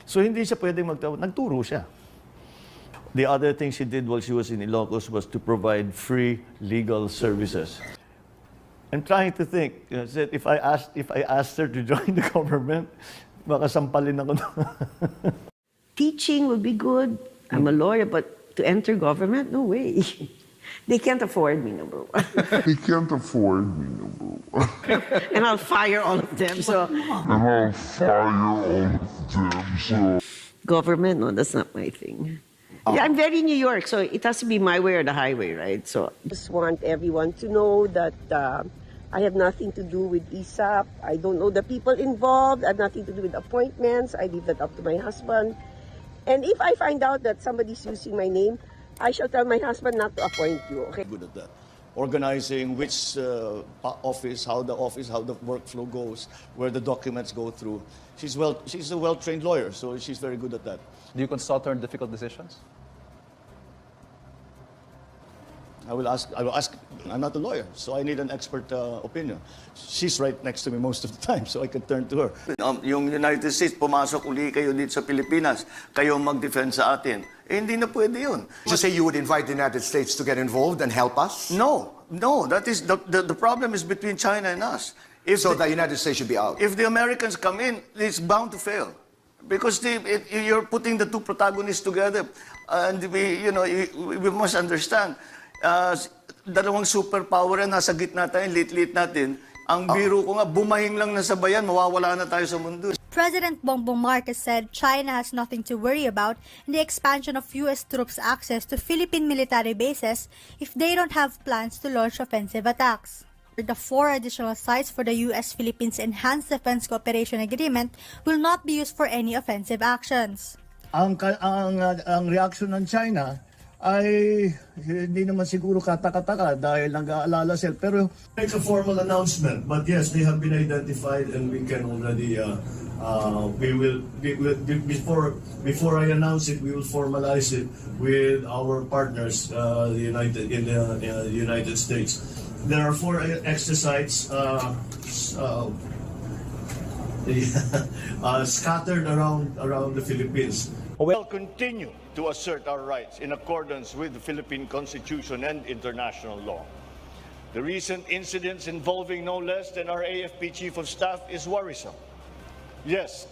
So hindi siya pwedeng nagturo siya. The other thing she did while she was in Ilocos was to provide free legal services. I'm trying to think. That if I asked her to join the government, baka sampalin ako. Teaching would be good. I'm a lawyer, but to enter government, no way. They can't afford me, number one. They can't afford me, number one. And I'll fire all of them. So And I'll fire all of them, so... government, no, that's not my thing. Yeah, I'm very New York, so it has to be my way or the highway, right? So I just want everyone to know that I have nothing to do with ISAP. I don't know the people involved. I have nothing to do with appointments. I leave that up to my husband. And if I find out that somebody's using my name, I shall tell my husband not to appoint you, okay? Good at that. Organizing which office, how the workflow goes, where the documents go through. She's a well-trained lawyer, so she's very good at that. Do you consult her on difficult decisions? I will ask. I'm not a lawyer, so I need an expert opinion. She's right next to me most of the time, so I can turn to her. Yung United States, pumasok uli kayo dito sa Pilipinas, kayo mag-defend sa atin. Eh, hindi na pwede yun. You say you would invite the United States to get involved and help us? No. That is the problem is between China and us. So the United States should be out? If the Americans come in, it's bound to fail. Because you're putting the two protagonists together. And we must understand, dalawang superpower na nasa gitna tayo, lit-lit natin. Ang biro ko nga, bumahing lang na sa bayan, mawawala na tayo sa mundo. President Bongbong Marcos said China has nothing to worry about in the expansion of U.S. troops' access to Philippine military bases if they don't have plans to launch offensive attacks. The 4 additional sites for the U.S.-Philippines Enhanced Defense Cooperation Agreement will not be used for any offensive actions. Ang reaction ng China ay hindi naman siguro katakataka dahil nag-aalala sila. Pero it's a formal announcement. But yes, they have been identified and we can already, before I announce it, we will formalize it with our partners in the United States. There are 4 exercises scattered around the Philippines. We'll continue to assert our rights in accordance with the Philippine Constitution and international law. The recent incidents involving no less than our AFP Chief of Staff is worrisome. Yes,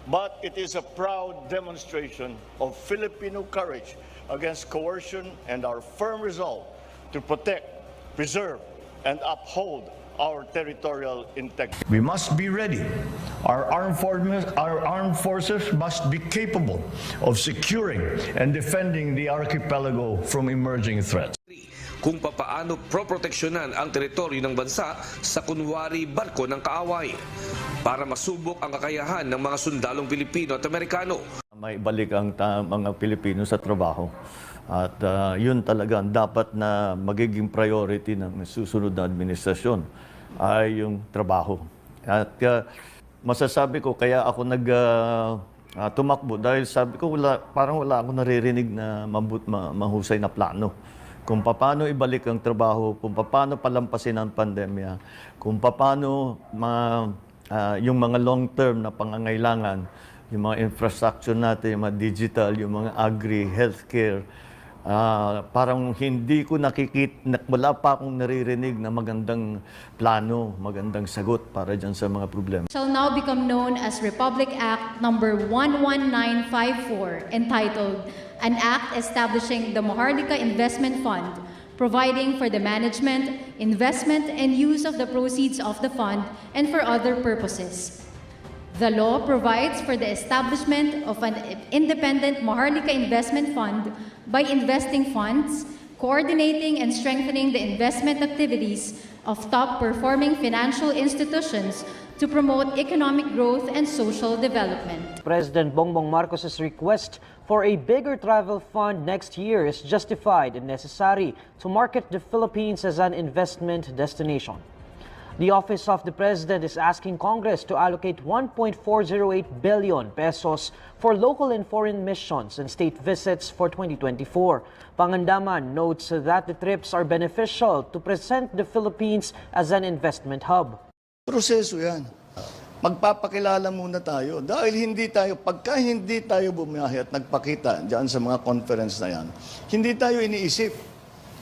but it is a proud demonstration of Filipino courage against coercion and our firm resolve to protect, preserve, and uphold our territorial integrity. We must be ready. Our armed forces must be capable of securing and defending the archipelago from emerging threats. Kung papaano proproteksyonan ang teritoryo ng bansa sa kunwari barko ng kaaway para masubok ang kakayahan ng mga sundalong Pilipino at Amerikano. May balik ang mga Pilipino sa trabaho. At yun talaga dapat na magiging priority ng susunod na administrasyon ay yung trabaho. At masasabi ko, kaya ako tumakbo dahil sabi ko parang wala ako naririnig na mahusay na plano. Kung paano ibalik ang trabaho, kung paano palampasin ang pandemya, kung paano yung mga long-term na pangangailangan, yung mga infrastructure natin, yung mga digital, yung mga agri, healthcare, parang hindi ko wala pa akong naririnig na magandang plano, magandang sagot para dyan sa mga problema. Shall now become known as Republic Act number 11954, entitled An Act Establishing the Maharlika Investment Fund, providing for the management, investment, and use of the proceeds of the fund and for other purposes. The law provides for the establishment of an independent Maharlika Investment Fund by investing funds, coordinating and strengthening the investment activities of top-performing financial institutions to promote economic growth and social development. President Bongbong Marcos's request for a bigger travel fund next year is justified and necessary to market the Philippines as an investment destination. The Office of the President is asking Congress to allocate 1.408 billion pesos for local and foreign missions and state visits for 2024. Pangandaman notes that the trips are beneficial to present the Philippines as an investment hub. Proseso yan. magpapakilala muna tayo. Dahil pagka hindi tayo bumiyahe at nagpakita dyan sa mga conference na yan, hindi tayo iniisip.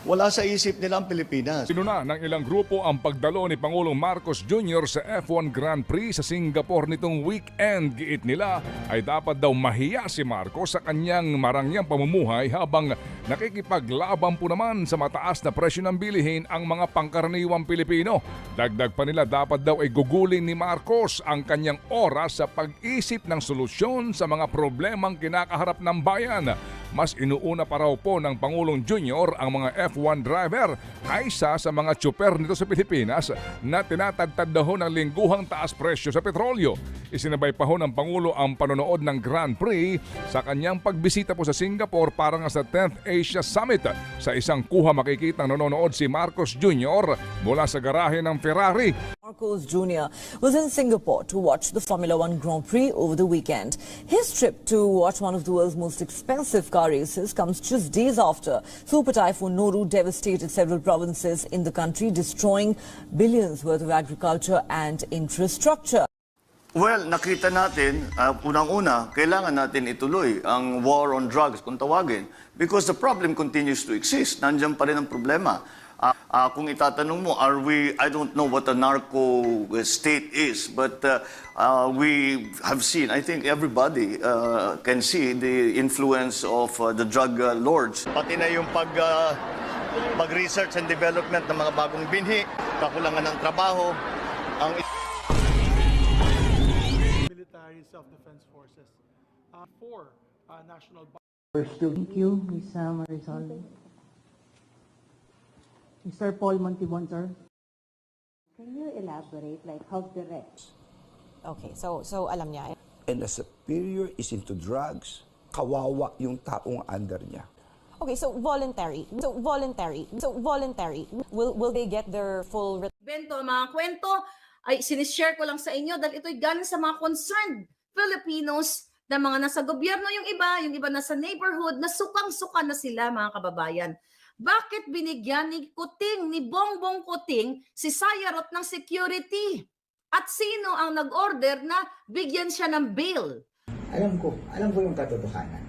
Wala sa isip nila ang Pilipinas. Pinuna ng ilang grupo ang pagdalo ni Pangulong Marcos Jr. sa F1 Grand Prix sa Singapore nitong weekend. Giit nila ay dapat daw mahiya si Marcos sa kanyang marangyang pamumuhay habang nakikipaglaban po naman sa mataas na presyo ng bilihin ang mga pangkaraniwang Pilipino. Dagdag pa nila dapat daw ay gugulin ni Marcos ang kanyang oras sa pag-isip ng solusyon sa mga problemang kinakaharap ng bayan. Mas inuuna pa raw po ng Pangulong Jr. ang mga F1 driver kaysa sa mga tsuper nito sa Pilipinas na tinatagtad daw ng lingguhang taas presyo sa petrolyo. Isinabay pa ho ng Pangulo ang panonood ng Grand Prix sa kanyang pagbisita po sa Singapore para nga sa 10th Asia Summit. Sa isang kuha makikita nanonood si Marcos Jr. mula sa garahe ng Ferrari. Marcos Jr. was in Singapore to watch the Formula One Grand Prix over the weekend. His trip to watch one of the world's most expensive car races comes just days after Super Typhoon Noru devastated several provinces in the country, destroying billions worth of agriculture and infrastructure. Well, nakita natin, unang-una, kailangan natin ituloy ang war on drugs, kung tawagin, because the problem continues to exist. Nandiyan pa rin ang problema. Kung itatanong mo, I don't know what a narco state is, but we have seen, I think everybody can see the influence of the drug lords. Pati na yung pag-research and development ng mga bagong binhi, kakulangan ng trabaho, ang military self-defense forces for national. Thank you, Ms. Marisol. Mr. Paul Montibon, sir. Can you elaborate, like how direct? Okay, so alam niya. And a superior is into drugs, kawawa yung taong under niya. Okay, so voluntary. Will they get their full Bento, mga kwento ay sinishare ko lang sa inyo dahil ito'y galing sa mga concerned Filipinos na mga nasa gobyerno yung iba nasa neighborhood, na sukang-suka na sila, mga kababayan. Bakit binigyan ni Kuting, ni Bongbong Kuting, si Sayarot ng security? At sino ang nag-order na bigyan siya ng bail? Alam ko yung katotohanan.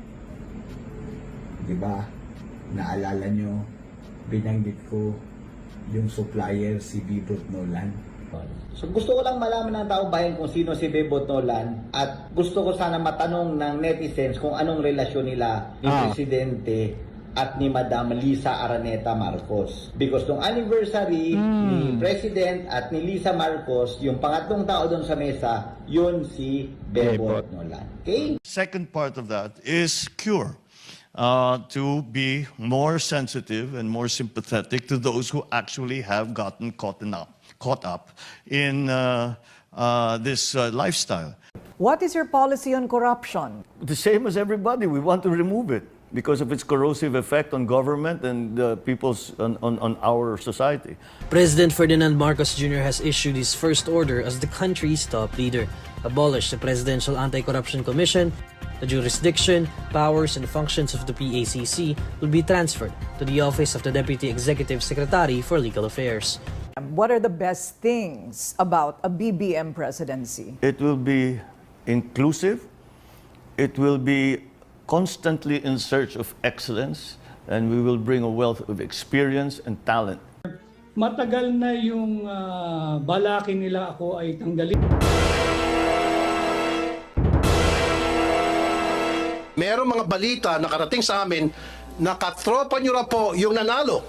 Diba? Naalala nyo, binanggit ko yung supplier si Bibot Nolan. So gusto ko lang malaman ng taong bayan kung sino si Bibot Nolan, at gusto ko sana matanong ng netizens kung anong relasyon nila ni Presidente at ni Madam Lisa Araneta Marcos. Because nung anniversary ni President at ni Lisa Marcos, yung pangatlong tao doon sa mesa, yun si Bebot Nolan. Okay? second part of that is cure. To be more sensitive and more sympathetic to those who actually have gotten caught up in this lifestyle. What is your policy on corruption? The same as everybody. We want to remove it because of its corrosive effect on government and on our society. President Ferdinand Marcos Jr. has issued his first order as the country's top leader. Abolish the Presidential Anti-Corruption Commission. The jurisdiction, powers, and functions of the PACC will be transferred to the Office of the Deputy Executive Secretary for Legal Affairs. What are the best things about a BBM presidency? It will be inclusive. It will be constantly in search of excellence, and we will bring a wealth of experience and talent. Matagal na yung balaki nila ako ay tanggalin. Merong mga balita na karating sa amin na katropa nyo na po yung nanalo.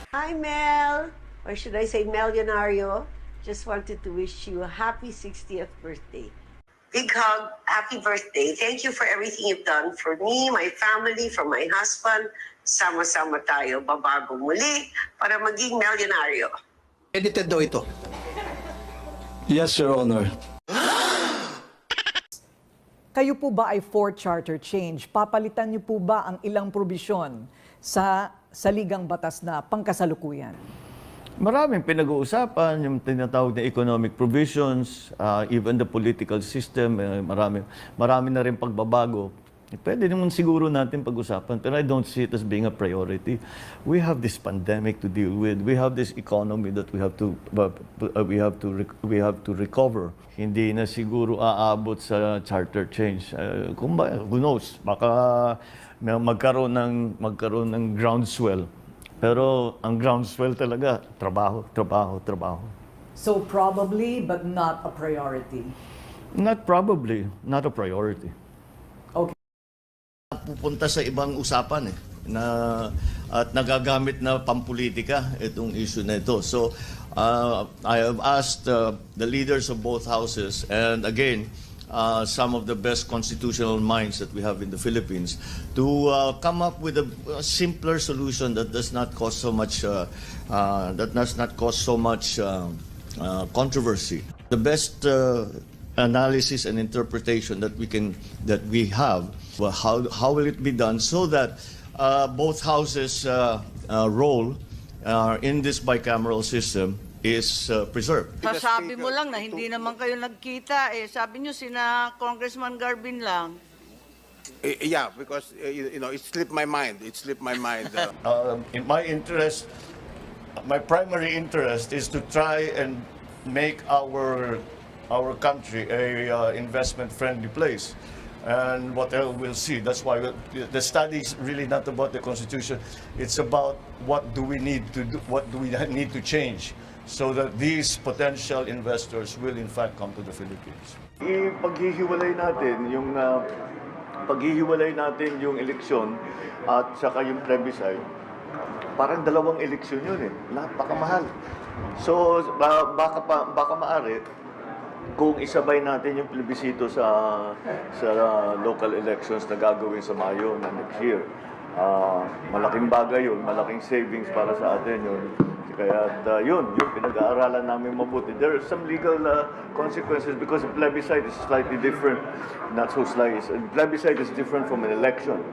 Hi, Mel. Or should I say Melionario? Just wanted to wish you a happy 60th birthday. Big hug. Happy birthday. Thank you for everything you've done for me, my family, for my husband. Sama-sama tayo, babago muli para maging milyonaryo. Edited daw ito. Yes, Your Honor. Kayo po ba ay for charter change? Papalitan niyo po ba ang ilang probisyon sa saligang batas na pangkasalukuyan? Maraming pinag-uusapan, yung tinatawag na economic provisions, even the political system, marami na rin pagbabago. pwede naman siguro natin pag-usapan, pero I don't see it as being a priority. We have this pandemic to deal with. We have this economy that we have to recover. Hindi na siguro aabot sa charter change. Who knows? Baka magkaroon ng groundswell. Pero ang groundswell talaga, trabaho. So probably, but not a priority. Not probably, not a priority. Pupunta sa ibang usapan at nagagamit na pampolitika itong issue na ito. So I have asked the leaders of both houses and again some of the best constitutional minds that we have in the Philippines to come up with a simpler solution that does not cause so much controversy. The best analysis and interpretation that we have. Well, how will it be done so that both houses' role in this bicameral system is preserved? Sabi mo lang na hindi naman kayo nagkita eh. Sabi nyo sina Congressman Garvin lang. Yeah, because it slipped my mind. In my interest, my primary interest is to try and make our country a investment-friendly place. And what else we'll see. That's why the study is really not about the Constitution. It's about what do we need to do, what do we need to change so that these potential investors will in fact come to the Philippines. Paghihiwalay natin yung eleksyon at saka yung plebiscite. Parang dalawang eleksyon yun eh. Napakamahal. So baka maaari kung isabay natin yung plebisito sa local elections na gagawin sa Mayo na next year, malaking bagay yun, malaking savings para sa atin yun. Kaya yun pinag-aaralan namin mabuti. There are some legal consequences because a plebiscite is slightly different, not so slight. A plebiscite is different from an election.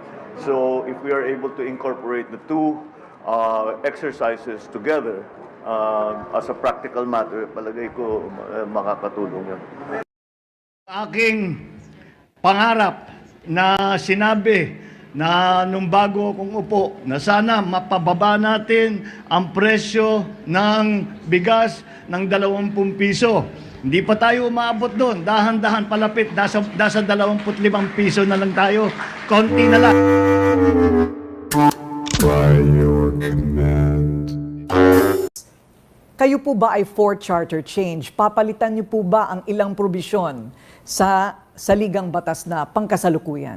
So if we are able to incorporate the two exercises together, as a practical matter, palagay ko makakatulong yun. Aking pangarap na sinabi na nung bago akong upo na sana mapababa natin ang presyo ng bigas ng 20 piso. Hindi pa tayo umaabot doon. Dahan-dahan palapit. Nasa 25 piso na lang tayo. Konti na lang. By your command. Kayo po ba ay for charter change? Papalitan niyo po ba ang ilang probisyon sa saligang batas na pangkasalukuyan?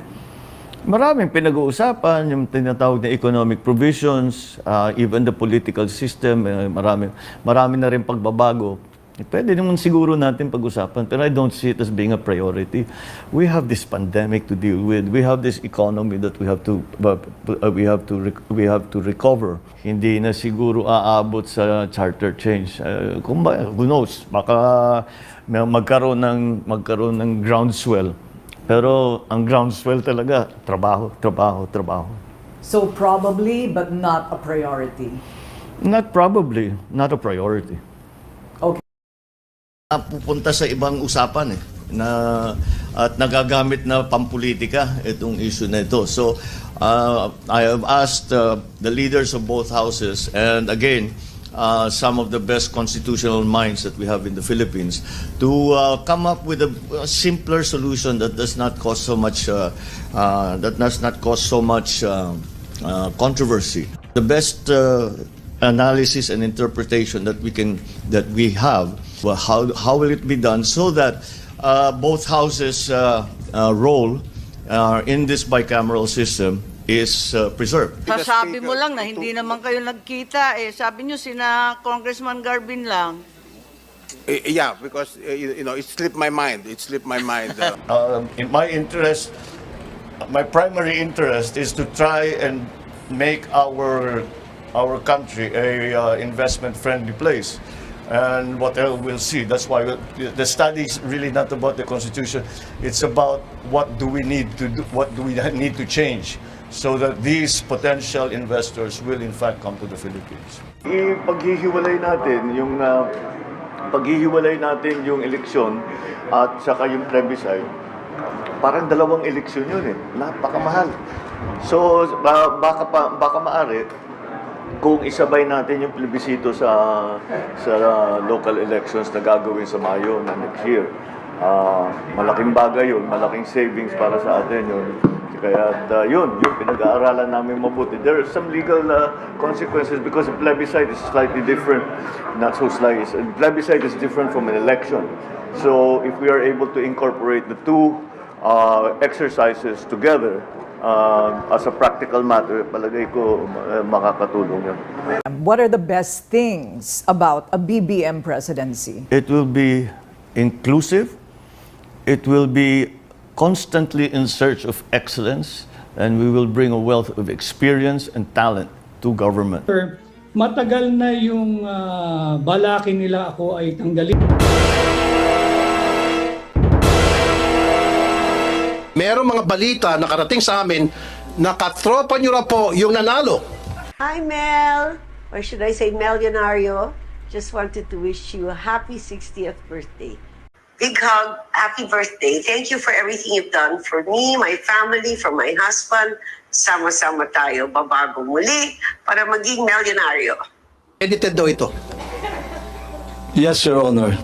Maraming pinag-uusapan, yung tinatawag na economic provisions, even the political system, marami na rin pagbabago. Pwede naman siguro natin pag-usapan, pero I don't see it as being a priority. We have this pandemic to deal with. We have this economy that we have to recover. Hindi na siguro aabot sa charter change. Who knows? Baka magkaroon ng groundswell. Pero ang groundswell talaga, trabaho. So probably, but not a priority. Not probably, not a priority. Pupunta sa ibang usapan at nagagamit na pampolitika itong issue na ito. So I have asked the leaders of both houses and again some of the best constitutional minds that we have in the Philippines to come up with a simpler solution that does not cause so much controversy. The best analysis and interpretation that we have. Well, how will it be done so that both houses' role in this bicameral system is preserved? Sabi mo lang na hindi naman kayo nagkita eh. Sabi nyo sina Congressman Garvin lang. Yeah, because it slipped my mind. In my interest, my primary interest is to try and make our country a investment-friendly place. And what else we'll see. That's why the study is really not about the Constitution. It's about what do we need to do, what do we need to change so that these potential investors will in fact come to the Philippines. Paghihiwalay natin yung eleksyon at saka yung plebiscite. parang dalawang eleksyon yun eh. Napakamahal. So, baka maaari, kung isabay natin yung plebisito sa local elections na gagawin sa Mayo na next year, malaking bagay yun, malaking savings para sa atin yun. Kaya yun pinag-aaralan namin mabuti. There are some legal consequences because a plebiscite is slightly different. Not so slightly. A plebiscite is different from an election. So if we are able to incorporate the two exercises together as a practical matter, palagay ko makakatulong yun. What are the best things about a BBM presidency? It will be inclusive. It will be constantly in search of excellence, and we will bring a wealth of experience and talent to government. Matagal na yung balaki nila ako ay tanggalin. Merong mga balita na karating sa amin na katropa nyo na po yung nanalo. Hi, Mel. Or should I say Melionario? Just wanted to wish you a happy 60th birthday. Big hug, happy birthday. Thank you for everything you've done for me, my family, for my husband. Sama-sama tayo, babago muli para maging milyonaryo. Edited daw ito. Yes, Your Honor.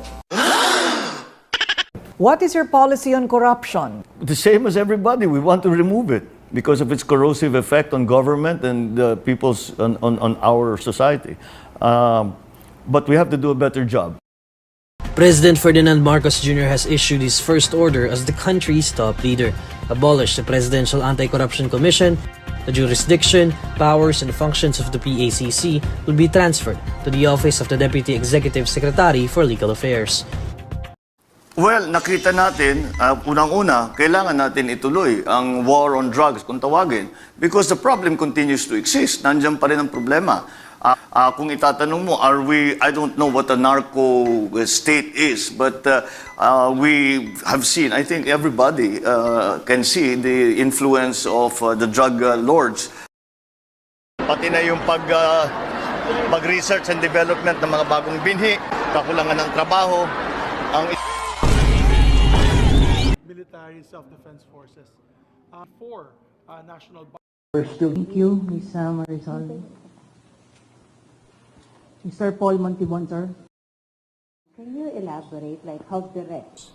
What is your policy on corruption? The same as everybody. We want to remove it because of its corrosive effect on government and people's on our society. But we have to do a better job. President Ferdinand Marcos Jr. has issued his first order as the country's top leader. Abolish the Presidential Anti-Corruption Commission. The jurisdiction, powers, and functions of the PACC will be transferred to the Office of the Deputy Executive Secretary for Legal Affairs. Well, nakita natin, unang-una, kailangan natin ituloy ang war on drugs, kung tawagin. Because the problem continues to exist. Nandiyan pa rin ang problema. Kung itatanong mo, I don't know what a narco state is, but we have seen, I think everybody can see the influence of the drug lords. Pati na yung pag-research and development ng mga bagong binhi, kakulangan ng trabaho, ang military self-defense forces for national. Thank you, Ms. Marisol. Mr. Paul Montibon, sir. Can you elaborate, like how direct?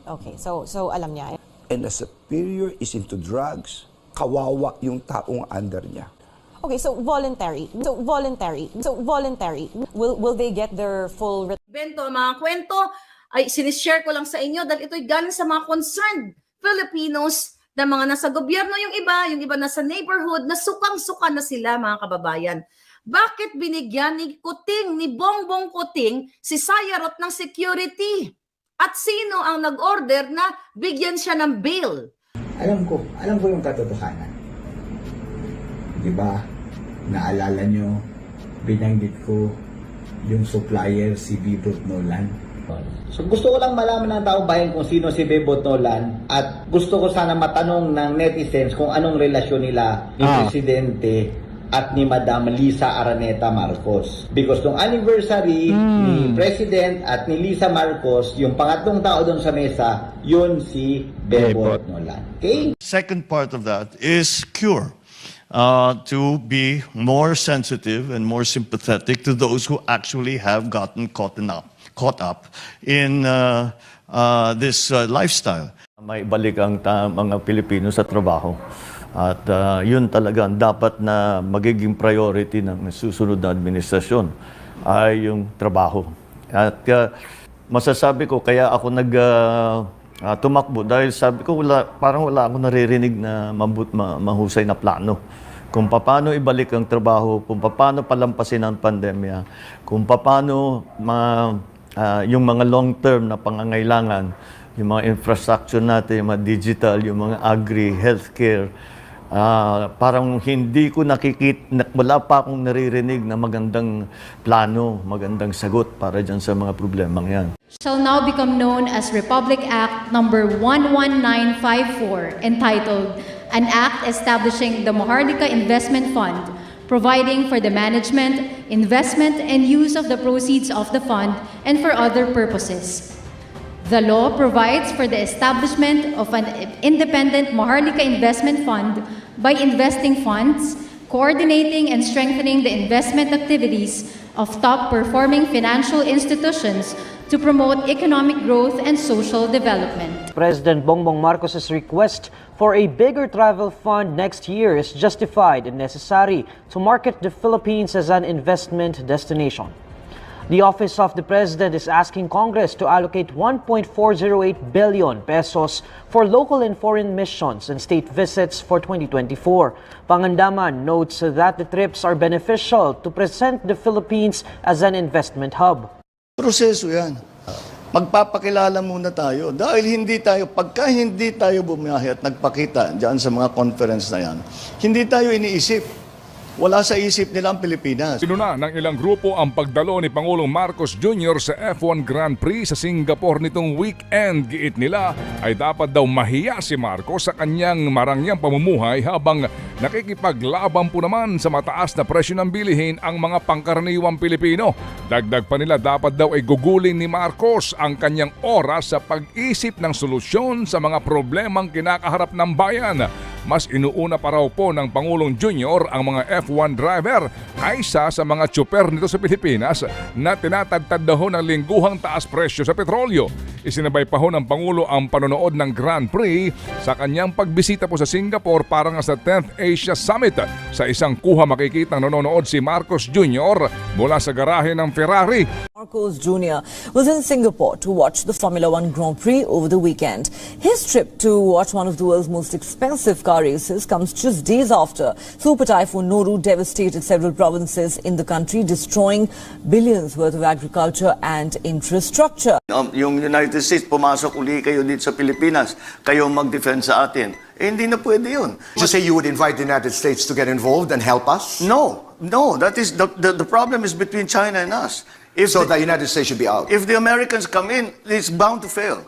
Okay, so alam niya. And a superior is into drugs, kawawa yung taong under niya. Okay, so voluntary. Will they get their full... Bento, mga kwento ay sinishare ko lang sa inyo dahil ito'y galing sa mga concerned Filipinos na mga nasa gobyerno yung iba nasa neighborhood, na sukang-suka na sila, mga kababayan. Bakit binigyan ni Kuting, ni Bongbong Kuting, si Sayarot ng security? At sino ang nag-order na bigyan siya ng bail? Alam ko yung katotohanan. Diba, naalala nyo, binanggit ko yung supplier si Bebot Nolan. So gusto ko lang malaman ng tao bayan kung sino si Bebot Nolan, at gusto ko sana matanong ng netizens kung anong relasyon nila ni Presidente at ni Madam Lisa Araneta Marcos. Because nung anniversary ni President at ni Lisa Marcos, yung pangatlong tao doon sa mesa, yun si Bebot Nolan. Okay? Second part of that is cure. To be more sensitive and more sympathetic to those who actually have gotten caught up in this lifestyle. May balik ang mga Pilipino sa trabaho. At yun talaga dapat na magiging priority ng susunod na administrasyon ay yung trabaho. At masasabi ko, kaya ako tumakbo dahil sabi ko parang wala akong naririnig na mahusay na plano. Kung paano ibalik ang trabaho, kung paano palampasin ang pandemya, kung paano yung mga long-term na pangangailangan, yung mga infrastructure natin, yung mga digital, yung mga agri, healthcare, parang hindi ko wala pa akong naririnig na magandang plano, magandang sagot para dyan sa mga problemang yan. Shall now become known as Republic Act number 11954, entitled An Act Establishing the Maharlika Investment Fund, providing for the management, investment, and use of the proceeds of the fund and for other purposes. The law provides for the establishment of an independent Maharlika Investment Fund by investing funds, coordinating and strengthening the investment activities of top-performing financial institutions to promote economic growth and social development. President Bongbong Marcos's request for a bigger travel fund next year is justified and necessary to market the Philippines as an investment destination. The Office of the President is asking Congress to allocate 1.408 billion pesos for local and foreign missions and state visits for 2024. Pangandaman notes that the trips are beneficial to present the Philippines as an investment hub. Proseso yan. Magpapakilala muna tayo. Dahil pagka hindi tayo bumiyahe at nagpakita dyan sa mga conference na yan, hindi tayo iniisip. Wala sa isip nila ang Pilipinas. Sinuna ng ilang grupo ang pagdalo ni Pangulong Marcos Jr. sa F1 Grand Prix sa Singapore nitong weekend. Giit nila ay dapat daw mahiya si Marcos sa kanyang marangyang pamumuhay habang nakikipaglaban po naman sa mataas na presyo ng bilihin ang mga pangkaraniwang Pilipino. Dagdag pa nila dapat daw ay gugulin ni Marcos ang kanyang oras sa pag-isip ng solusyon sa mga problemang kinakaharap ng bayan. Mas inuuna pa raw po ng Pangulong Jr. ang mga F1 driver kaysa sa mga tsuper nito sa Pilipinas na tinatagtad daw ng lingguhang taas presyo sa petrolyo. Isinabay pa ho ng Pangulo ang panonood ng Grand Prix sa kanyang pagbisita po sa Singapore para nga sa 10th Asia Summit. Sa isang kuha makikitang nanonood si Marcos Jr. mula sa garahe ng Ferrari. Marcos Jr. was in Singapore to watch the Formula One Grand Prix over the weekend. His trip to watch one of the world's most expensive car races comes just days after Super Typhoon Noru devastated several provinces in the country, destroying billions worth of agriculture and infrastructure. Yung United States, pumasok uli kayo dito sa Pilipinas, kayo mag-defend sa atin. Hindi na pwede yun. You say you would invite the United States to get involved and help us? No, that is the problem is between China and us. So the United States should be out. If the Americans come in, it's bound to fail.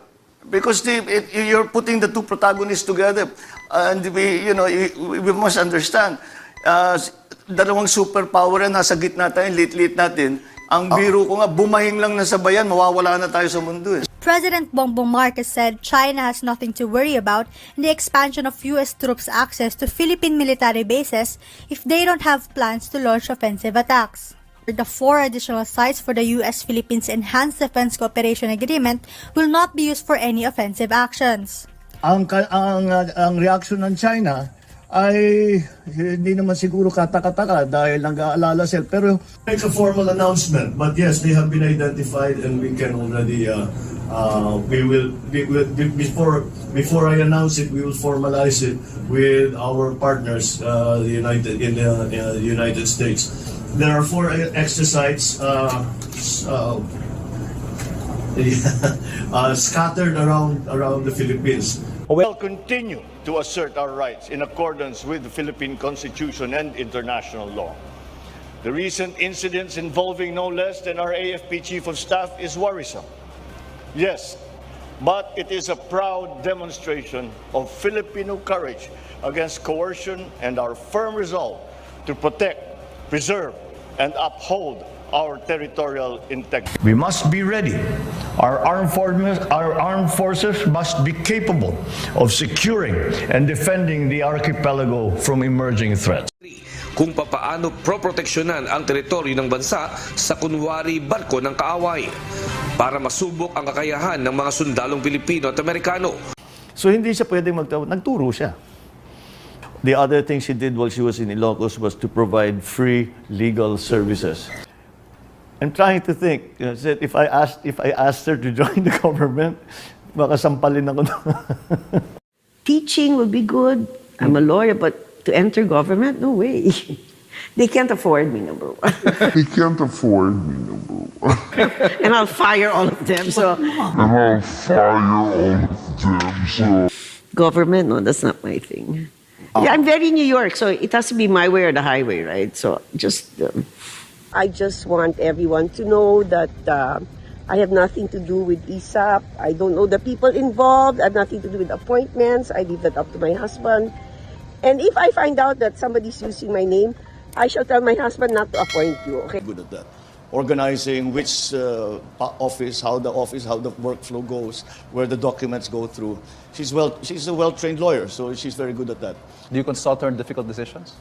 Because you're putting the two protagonists together. And we must understand, dalawang superpower na nasa gitna tayo, lit-lit natin. Ang biro ko nga, bumahing lang na sa bayan, mawawala na tayo sa mundo. President Bongbong Marcos said China has nothing to worry about in the expansion of U.S. troops' access to Philippine military bases if they don't have plans to launch offensive attacks. The 4 additional sites for the U.S.-Philippines Enhanced Defense Cooperation Agreement will not be used for any offensive actions. Ang reaction ng China ay hindi naman siguro katakataka dahil nag-aalala sila. Pero make a formal announcement. But yes, they have been identified and we can already, before I announce it, we will formalize it with our partners in the United States. There are 4 exercises scattered around the Philippines. We'll continue to assert our rights in accordance with the Philippine Constitution and international law. The recent incidents involving no less than our AFP Chief of Staff is worrisome. Yes, but it is a proud demonstration of Filipino courage against coercion and our firm resolve to protect, preserve, and uphold our territorial integrity. We must be ready. Our armed forces must be capable of securing and defending the archipelago from emerging threats. Kung papaano proproteksyonan ang teritoryo ng bansa sa kunwari barko ng kaaway para masubok ang kakayahan ng mga sundalong Pilipino at Amerikano. So hindi siya pwedeng nagturo siya. The other thing she did while she was in Ilocos was to provide free legal services. I'm trying to think. If I asked her to join the government, baka sampalin ako. Teaching would be good. I'm a lawyer, but to enter government, no way. They can't afford me, number one. They can't afford me, number one. And I'll fire all of them. Government, no, that's not my thing. Yeah, I'm very New York, so it has to be my way or the highway, right? So I just want everyone to know that I have nothing to do with ESAP. I don't know the people involved. I have nothing to do with appointments. I leave that up to my husband. And if I find out that somebody's using my name, I shall tell my husband not to appoint you, okay? Good at that. organizing which office, how the workflow goes, where the documents go through. She's a well-trained lawyer, so she's very good at that. Do you consult her in difficult decisions?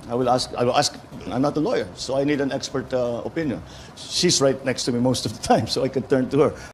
I will ask. I'm not a lawyer, so I need an expert opinion. She's right next to me most of the time, so I can turn to her.